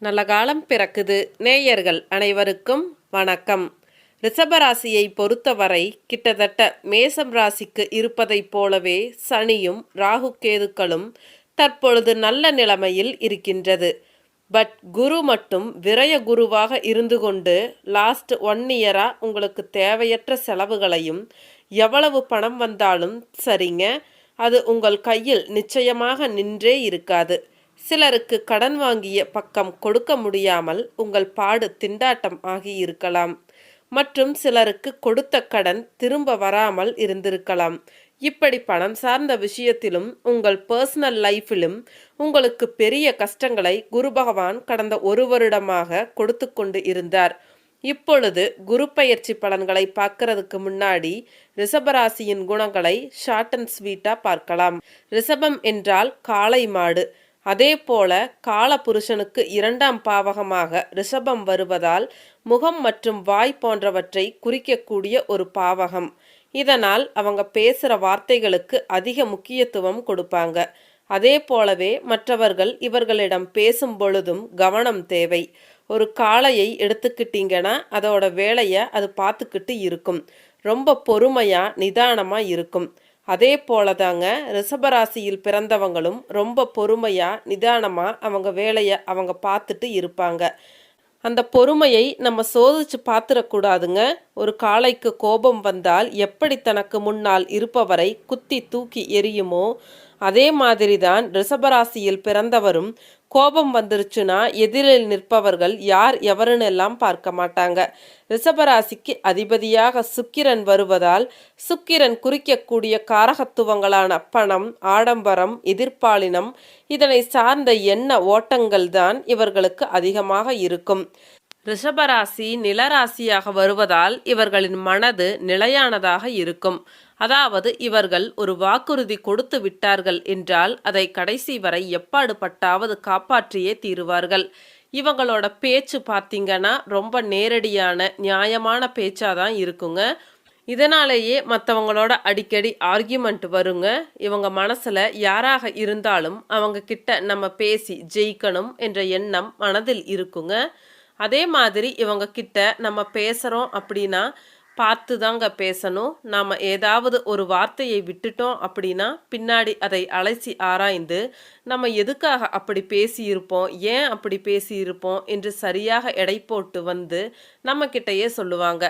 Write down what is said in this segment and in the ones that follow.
நல்ல காலம் பிறக்குது. நேயர்கள் அனைவருக்கும் வணக்கம். ரிஷபராசியை பொறுத்தவரை கிட்டத்தட்ட மேசம் ராசிக்கு இருப்பதைப் போலவே சனியும் ராகு கேதுக்களும் தற்பொழுது நல்ல நிலைமையில் இருக்கின்றது. பட் குரு மட்டும் விரய குருவாக இருந்து கொண்டு லாஸ்ட் 1 இயரா உங்களுக்கு தேவையற்ற செலவுகளையும் எவ்வளவு பணம் வந்தாலும் சரிங்க, அது உங்கள் கையில் நிச்சயமாக நின்றே இருக்காது. சிலருக்கு கடன் வாங்கிய பக்கம் கொடுக்க முடியாமல் உங்கள் பாடு திண்டாட்டம் ஆகியிருக்கலாம். மற்றும் சிலருக்கு கொடுத்த கடன் திரும்ப வராமல் இருந்திருக்கலாம். இப்படி பணம் சார்ந்த விஷயத்திலும் உங்கள் பர்சனல் லைஃபிலும் உங்களுக்கு பெரிய கஷ்டங்களை குரு பகவான் கடந்த 1 வருடமாக கொடுத்து கொண்டு இருந்தார். இப்பொழுது குரு பயிற்சி பலன்களை பார்க்கறதுக்கு முன்னாடி ரிஷபராசியின் குணங்களை ஷார்ட் அண்ட் ஸ்வீட்டா பார்க்கலாம். ரிஷபம் என்றால் காளை மாடு. அதே போல கால புருஷனுக்கு 2ஆம் பாவகமாக ரிஷபம் வருவதால் முகம் மற்றும் வாய் போன்றவற்றை குறிக்கக்கூடிய ஒரு பாவகம். இதனால் அவங்க பேசுகிற வார்த்தைகளுக்கு அதிக முக்கியத்துவம் கொடுப்பாங்க. அதே போலவே மற்றவர்கள் இவர்களிடம் பேசும் பொழுதும் கவனம் தேவை. ஒரு காளையை எடுத்துக்கிட்டிங்கன்னா அதோட வேலையை அது பார்த்துக்கிட்டு இருக்கும். ரொம்ப பொறுமையாக நிதானமாக இருக்கும். அதே போலதாங்க ரிஷபராசியில் பிறந்தவங்களும் ரொம்ப பொறுமையாக நிதானமாக அவங்க வேலையை அவங்க பார்த்துட்டு இருப்பாங்க. அந்த பொறுமையை நம்ம சோதிச்சு பார்த்துடக்கூடாதுங்க. ஒரு காளைக்கு கோபம் வந்தால் எப்படி தனக்கு முன்னால் இருப்பவரை குத்தி தூக்கி எறியுமோ அதே மாதிரி தான் ரிஷபராசியில் பிறந்தவரும் கோபம் வந்துருச்சுன்னா எதிரில் நிற்பவர்கள் யார் எவருன்னு எல்லாம் பார்க்க மாட்டாங்க. ரிஷபராசிக்கு அதிபதியாக சுக்கிரன் வருவதால் சுக்கிரன் குறிக்கக்கூடிய காரகத்துவங்களான பணம், ஆடம்பரம், எதிர்ப்பாலினம் இதனை சார்ந்த எண்ண ஓட்டங்கள் தான் இவர்களுக்கு அதிகமாக இருக்கும். ரிஷபராசி நிலராசியாக வருவதால் இவர்களின் மனது நிலையானதாக இருக்கும். அதாவது இவர்கள் ஒரு வாக்குறுதி கொடுத்து விட்டார்கள் என்றால் அதை கடைசி வரை எப்பாடுபட்டாவது காப்பாற்றியே தீருவார்கள். இவங்களோட பேச்சு பார்த்தீங்கன்னா ரொம்ப நேரடியான நியாயமான பேச்சாதான் இருக்குங்க. இதனாலேயே மற்றவங்களோட அடிக்கடி ஆர்கியூமெண்ட் வருங்க. இவங்க மனசில் யாராக இருந்தாலும் அவங்க கிட்ட நம்ம பேசி ஜெயிக்கணும் என்ற எண்ணம் மனதில் இருக்குங்க. அதே மாதிரி இவங்க கிட்ட நம்ம பேசுகிறோம் அப்படின்னா பார்த்து தாங்க பேசணும். நாம் ஏதாவது ஒரு வார்த்தையை விட்டுட்டோம் அப்படின்னா பின்னாடி அதை அலசி ஆராய்ந்து நம்ம எதுக்காக அப்படி பேசியிருப்போம், ஏன் அப்படி பேசியிருப்போம் என்று சரியாக எடை போட்டு வந்து நம்ம கிட்டயே சொல்லுவாங்க.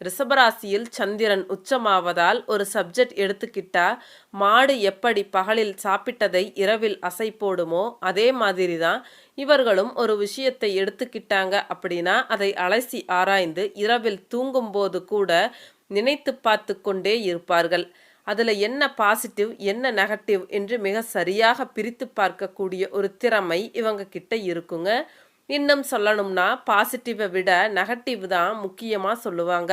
ரிஷபராசியில் சந்திரன் உச்சமாவதால் ஒரு சப்ஜெக்ட் எடுத்துக்கிட்டா மாடு எப்படி பகலில் சாப்பிட்டதை இரவில் அசை போடுமோ அதே மாதிரி தான் இவர்களும் ஒரு விஷயத்தை எடுத்துக்கிட்டாங்க அப்படின்னா அதை அலசி ஆராய்ந்து இரவில் தூங்கும்போது கூட நினைத்து பார்த்து கொண்டே இருப்பார்கள். அதில் என்ன பாசிட்டிவ் என்ன நெகட்டிவ் என்று மிக சரியாக பிரித்து பார்க்கக்கூடிய ஒரு திறமை இவங்க கிட்ட இருக்குங்க. இன்னும் சொல்லணும்னா பாசிட்டிவை விட நெகட்டிவ் தான் முக்கியமாக சொல்லுவாங்க.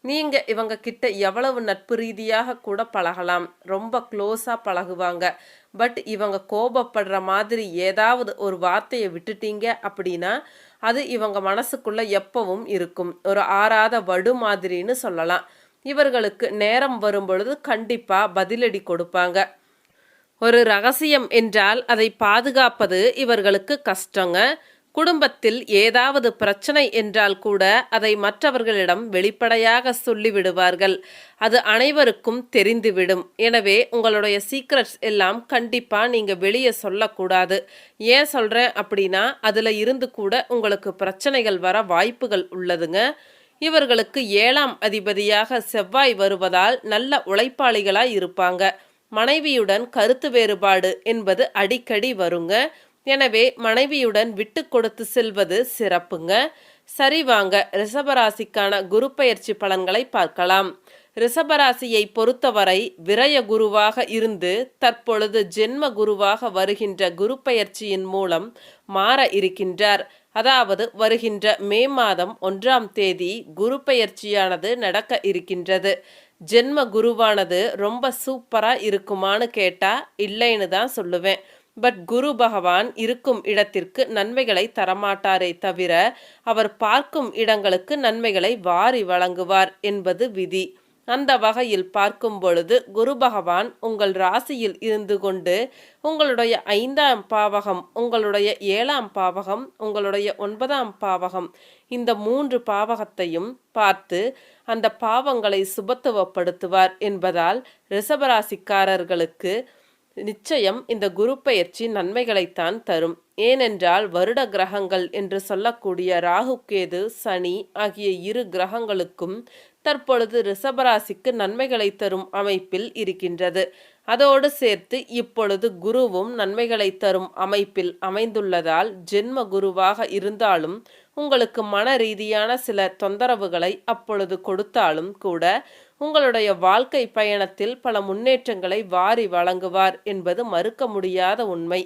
நீங்கள் இவங்க கிட்ட எவ்வளவு நட்பு ரீதியாக கூட பழகலாம், ரொம்ப க்ளோஸாக பழகுவாங்க. பட் இவங்க கோபப்படுற மாதிரி ஏதாவது ஒரு வார்த்தையை விட்டுட்டீங்க அப்படின்னா அது இவங்க மனசுக்குள்ள எப்பவும் இருக்கும். ஒரு ஆறாத வடு மாதிரின்னு சொல்லலாம். இவர்களுக்கு நேரம் வரும் பொழுது கண்டிப்பாக பதிலடி கொடுப்பாங்க. ஒரு ரகசியம் என்றால் அதை பாதுகாப்பது இவர்களுக்கு கஷ்டங்க. குடும்பத்தில் ஏதாவது பிரச்சனை என்றால் கூட அதை மற்றவர்களிடம் வெளிப்படையாக சொல்லிவிடுவார்கள். அது அனைவருக்கும் தெரிந்துவிடும். எனவே உங்களுடைய சீக்ரெட்ஸ் எல்லாம் கண்டிப்பாக நீங்கள் வெளியே சொல்லக்கூடாது. ஏன் சொல்கிறேன் அப்படின்னா அதில் இருந்து கூட உங்களுக்கு பிரச்சனைகள் வர வாய்ப்புகள் உள்ளதுங்க. இவர்களுக்கு 7ஆம் அதிபதியாக செவ்வாய் வருவதால் நல்ல உழைப்பாளிகளாக இருப்பாங்க. மனைவியுடன் கருத்து வேறுபாடு என்பது அடிக்கடி வருங்க. எனவே மனைவியுடன் விட்டு கொடுத்து செல்வது சிறப்புங்க. சரி வாங்க ரிஷபராசிக்கான குரு பயிற்சி பலன்களை பார்க்கலாம். ரிஷபராசியை பொறுத்தவரை விரய குருவாக இருந்து தற்பொழுது ஜென்ம குருவாக வருகின்ற குரு பயிற்சியின் மூலம் மாற இருக்கின்றார். அதாவது வருகின்ற மே மாதம் 1ஆம் தேதி குரு பயிற்சியானது நடக்க இருக்கின்றது. ஜென்ம குருவானது ரொம்ப சூப்பராக இருக்குமான்னு கேட்டால் இல்லைன்னு தான் சொல்லுவேன். பட் குரு பகவான் இருக்கும் இடத்திற்கு நன்மைகளை தரமாட்டாரே தவிர அவர் பார்க்கும் இடங்களுக்கு நன்மைகளை வாரி வழங்குவார் என்பது விதி. அந்த வகையில் பார்க்கும் பொழுது குரு பகவான் உங்கள் ராசியில் இருந்து கொண்டு உங்களுடைய 5ஆம் பாவகம், உங்களுடைய 7ஆம் பாவகம், உங்களுடைய 9ஆம் பாவகம், இந்த 3 பாவகத்தையும் பார்த்து அந்த பாவங்களை சுபத்துவப்படுத்துவார் என்பதால் ரிஷபராசிக்காரர்களுக்கு நிச்சயம் இந்த குரு பெயர்ச்சி நன்மைகளைத்தான் தரும். ஏனென்றால் வருட கிரகங்கள் என்று சொல்லக்கூடிய ராகு கேது சனி ஆகிய 2 கிரகங்களுக்கும் தற்பொழுது ரிஷபராசிக்கு நன்மைகளை தரும் அமைப்பில் இருக்கின்றது. அதோடு சேர்த்து இப்பொழுது குருவும் நன்மைகளை தரும் அமைப்பில் அமைந்துள்ளதால் ஜென்ம குருவாக இருந்தாலும் உங்களுக்கு மன ரீதியான சில தொந்தரவுகளை அப்பொழுது கொடுத்தாலும் கூட உங்களுடைய வாழ்க்கை பயணத்தில் பல முன்னேற்றங்களை வாரி வழங்குவார் என்பது மறுக்க முடியாத உண்மை.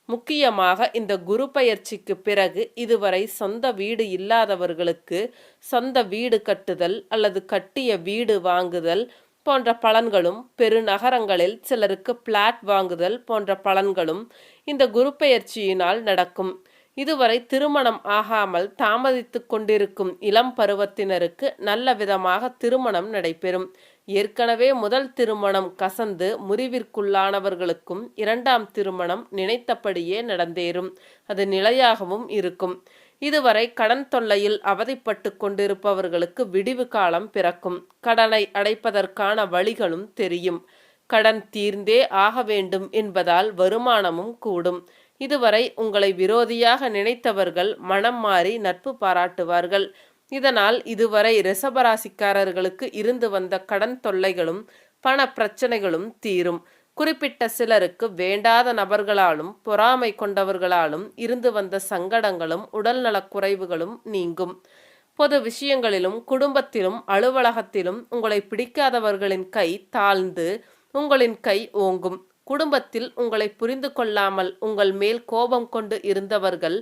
முக்கியமாக இந்த குரு பெயர்ச்சிக்கு பிறகு இதுவரை சொந்த வீடு இல்லாதவர்களுக்கு சொந்த வீடு கட்டுதல் அல்லது கட்டிய வீடு வாங்குதல் போன்ற பலன்களும், பெருநகரங்களில் சிலருக்கு பிளாட் வாங்குதல் போன்ற பலன்களும் இந்த குரு பெயர்ச்சியினால் நடக்கும். இதுவரை திருமணம் ஆகாமல் தாமதித்து கொண்டிருக்கும் இளம் பருவத்தினருக்கு நல்ல விதமாக திருமணம் நடைபெறும். ஏற்கனவே முதல் திருமணம் கசந்து முறிவிற்குள்ளானவர்களுக்கும் 2ஆம் திருமணம் நினைத்தபடியே நடந்தேறும். அது நிலையாகவும் இருக்கும். இதுவரை கடன் தொல்லையில் அவதிப்பட்டு கொண்டிருப்பவர்களுக்கு விடிவு காலம் பிறக்கும். கடனை அடைப்பதற்கான வழிகளும் தெரியும். கடன் தீர்ந்தே ஆக வேண்டும் என்பதால் வருமானமும் கூடும். இதுவரை உங்களை விரோதியாக நினைத்தவர்கள் மனம் மாறி நட்பு பாராட்டுவார்கள். இதனால் இதுவரை ரிஷபராசிக்காரர்களுக்கு இருந்து வந்த கடன் தொல்லைகளும் பண பிரச்சனைகளும் தீரும். குறிப்பிட்ட சிலருக்கு வேண்டாத நபர்களாலும் பொறாமை கொண்டவர்களாலும் இருந்து வந்த சங்கடங்களும் உடல்நலக் குறைவுகளும் நீங்கும். பொது விஷயங்களிலும் குடும்பத்திலும் அலுவலகத்திலும் உங்களை பிடிக்காதவர்களின் கை தாழ்ந்து உங்களின் கை ஓங்கும். குடும்பத்தில் உங்களை புரிந்து கொள்ளாமல் உங்கள் மேல் கோபம் கொண்டு இருந்தவர்கள்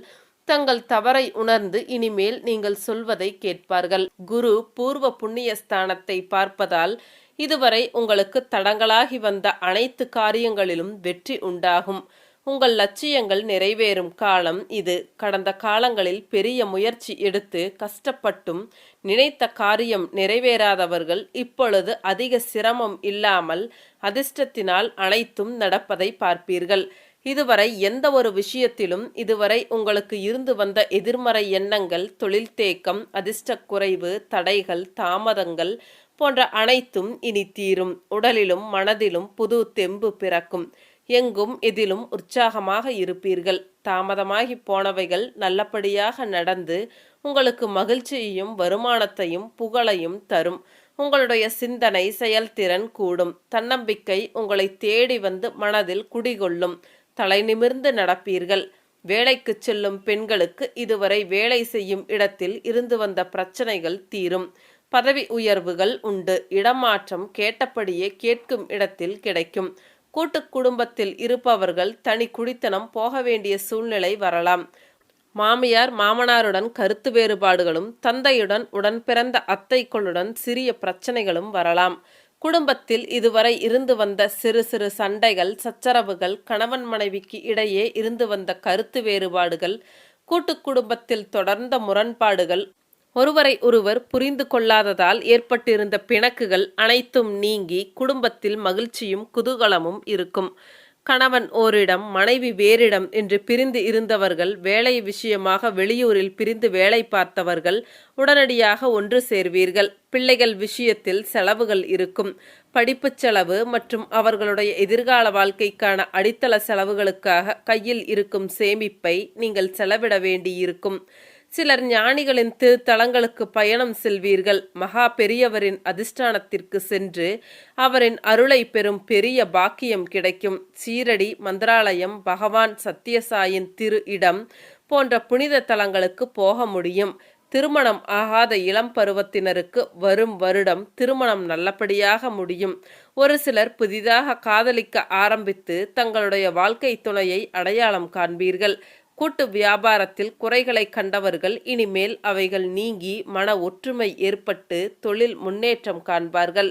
தங்கள் தவறை உணர்ந்து இனிமேல் நீங்கள் சொல்வதை கேட்பார்கள். குரு பூர்வ புண்ணிய ஸ்தானத்தை பார்ப்பதால் இதுவரை உங்களுக்கு தடங்களாகி வந்த அனைத்து காரியங்களிலும் வெற்றி உண்டாகும். உங்கள் லட்சியங்கள் நிறைவேறும் காலம் இது. கடந்த காலங்களில் பெரிய முயற்சி எடுத்து கஷ்டப்பட்டும் நினைத்த காரியம் நிறைவேறாதவர்கள் இப்பொழுது அதிக சிரமம் இல்லாமல் அதிர்ஷ்டத்தினால் அனைத்தும் நடப்பதை பார்ப்பீர்கள். இதுவரை எந்த ஒரு விஷயத்திலும் இதுவரை உங்களுக்கு இருந்து வந்த எதிர்மறை எண்ணங்கள், தொழில் தேக்கம், அதிர்ஷ்ட குறைவு, தடைகள், தாமதங்கள் போன்ற அனைத்தும் இனி தீரும். உடலிலும் மனதிலும் புது தெம்பு பிறக்கும். எங்கும் இதிலும் உற்சாகமாக இருப்பீர்கள். தாமதமாகி போனவைகள் நல்லபடியாக நடந்து உங்களுக்கு மகிழ்ச்சியையும் வருமானத்தையும் புகழையும் தரும். உங்களுடைய சிந்தனை செயல்திறன் கூடும். தன்னம்பிக்கை உங்களை தேடி வந்து மனதில் குடிகொள்ளும். தலை நிமிர்ந்து நடப்பீர்கள். வேலைக்கு செல்லும் பெண்களுக்கு இதுவரை வேலை செய்யும் இடத்தில் இருந்து வந்த பிரச்சனைகள் தீரும். பதவி உயர்வுகள் உண்டு. இடமாற்றம் கேட்டபடியே கேட்கும் இடத்தில் கிடைக்கும். கூட்டு குடும்பத்தில் இருப்பவர்கள் தனி குடித்தனம் போக வேண்டிய சூழ்நிலை வரலாம். மாமியார் மாமனாருடன் கருத்து வேறுபாடுகளும் தந்தையுடன் உடன் பிறந்த அத்தைகளுடன் சிறிய பிரச்சனைகளும் வரலாம். குடும்பத்தில் இதுவரை இருந்து வந்த சிறு சிறு சண்டைகள், சச்சரவுகள், கணவன் மனைவிக்கு இடையே இருந்து வந்த கருத்து வேறுபாடுகள், கூட்டு குடும்பத்தில் தொடர்ந்த முரண்பாடுகள், ஒருவரை ஒருவர் புரிந்து கொள்ளாததால் ஏற்பட்டிருந்த பிணக்குகள் அனைத்தும் நீங்கி குடும்பத்தில் மகிழ்ச்சியும் குதூகலமும் இருக்கும். கணவன் ஓரிடம் மனைவி வேறிடம் என்று பிரிந்து இருந்தவர்கள், வேலை விஷயமாக வெளியூரில் பிரிந்து வேலை பார்த்தவர்கள் உடனடியாக ஒன்று சேர்வீர்கள். பிள்ளைகள் விஷயத்தில் செலவுகள் இருக்கும். படிப்பு செலவு மற்றும் அவர்களுடைய எதிர்கால வாழ்க்கைக்கான அடித்தள செலவுகளுக்காக கையில் இருக்கும் சேமிப்பை நீங்கள் செலவிட வேண்டியிருக்கும். சிலர் ஞானிகளின் திருத்தலங்களுக்கு பயணம் செல்வீர்கள். மகா பெரியவரின் அதிஷ்டானத்திற்கு சென்று அவரின் அருளை பெறும் பெரிய பாக்கியம் கிடைக்கும். சீரடி, மந்திராலயம், பகவான் சத்தியசாயின் திரு இடம் போன்ற புனித தலங்களுக்கு போக முடியும். திருமணம் ஆகாத இளம் பருவத்தினருக்கு வரும் வருடம் திருமணம் நல்லபடியாக முடியும். ஒரு சிலர் புதிதாக காதலிக்க ஆரம்பித்து தங்களுடைய வாழ்க்கை துணையை அடையாளம் காண்பீர்கள். கூட்டு வியாபாரத்தில் குறைகளை கண்டவர்கள் இனிமேல் அவைகள் நீங்கி மன ஒற்றுமை ஏற்பட்டு தொழில் முன்னேற்றம் காண்பார்கள்.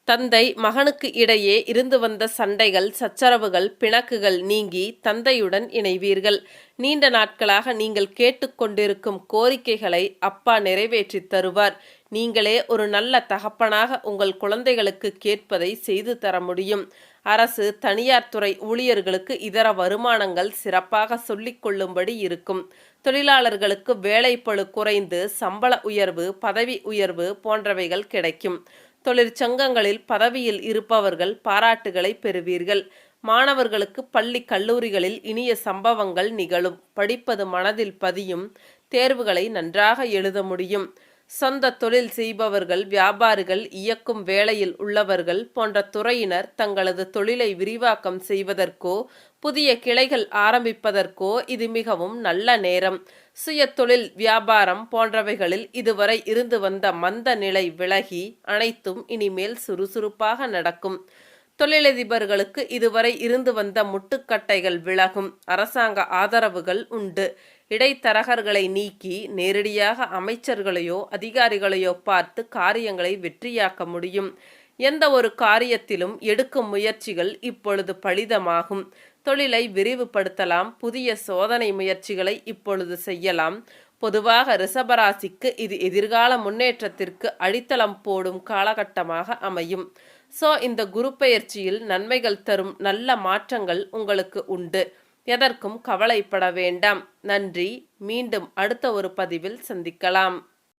தந்தை மகனுக்கு இடையே இருந்து வந்த சண்டைகள், சச்சரவுகள், பிணக்குகள் நீங்கி தந்தையுடன் இணைவீர்கள். நீண்ட நாட்களாக நீங்கள் கேட்டுக்கொண்டிருக்கும் கோரிக்கைகளை அப்பா நிறைவேற்றி தருவார். நீங்களே ஒரு நல்ல தகப்பனாக உங்கள் குழந்தைகளுக்கு கேட்பதை செய்து தர முடியும். அரசு, தனியார் துறை ஊழியர்களுக்கு இதர வருமானங்கள் சிறப்பாக சொல்லிக் கொள்ளும்படி இருக்கும். தொழிலாளர்களுக்கு வேலைப்பளு குறைந்து சம்பள உயர்வு, பதவி உயர்வு போன்றவைகள் கிடைக்கும். தொழிற்சங்கங்களில் பதவியில் இருப்பவர்கள் பாராட்டுகளை பெறுவீர்கள். மாணவர்களுக்கு பள்ளி கல்லூரிகளில் இனிய சம்பவங்கள் நிகழும். படிப்பது மனதில் பதியும். தேர்வுகளை நன்றாக எழுத முடியும். சொந்த தொழில் செய்பவர்கள், வியாபாரிகள், இயக்கும் வேலையில் உள்ளவர்கள் போன்ற துறையினர் தங்களது தொழிலை விரிவாக்கம் செய்வதற்கோ புதிய கிளைகள் ஆரம்பிப்பதற்கோ இது மிகவும் நல்ல நேரம். சுய தொழில், வியாபாரம் போன்றவைகளில் இதுவரை இருந்து வந்த மந்த நிலை விலகி அனைத்தும் இனிமேல் சுறுசுறுப்பாக நடக்கும். தொழிலதிபர்களுக்கு இதுவரை இருந்து வந்த முட்டுக்கட்டைகள் விலகும். அரசாங்க ஆதரவுகள் உண்டு. இடைத்தரகர்களை நீக்கி நேரடியாக அமைச்சர்களையோ அதிகாரிகளையோ பார்த்து காரியங்களை வெற்றியாக்க முடியும். எந்த ஒரு காரியத்திலும் எடுக்கும் முயற்சிகள் இப்பொழுது பலிதமாகும். தொழிலை விரிவுபடுத்தலாம். புதிய சோதனை முயற்சிகளை இப்பொழுது செய்யலாம். பொதுவாக ரிஷபராசிக்கு இது எதிர்கால முன்னேற்றத்திற்கு அடித்தளம் போடும் காலகட்டமாக அமையும். இந்த குரு பெயர்ச்சியில் நன்மைகள் தரும் நல்ல மாற்றங்கள் உங்களுக்கு உண்டு. எதற்கும் கவலைப்பட வேண்டாம். நன்றி. மீண்டும் அடுத்த ஒரு பதிவில் சந்திக்கலாம்.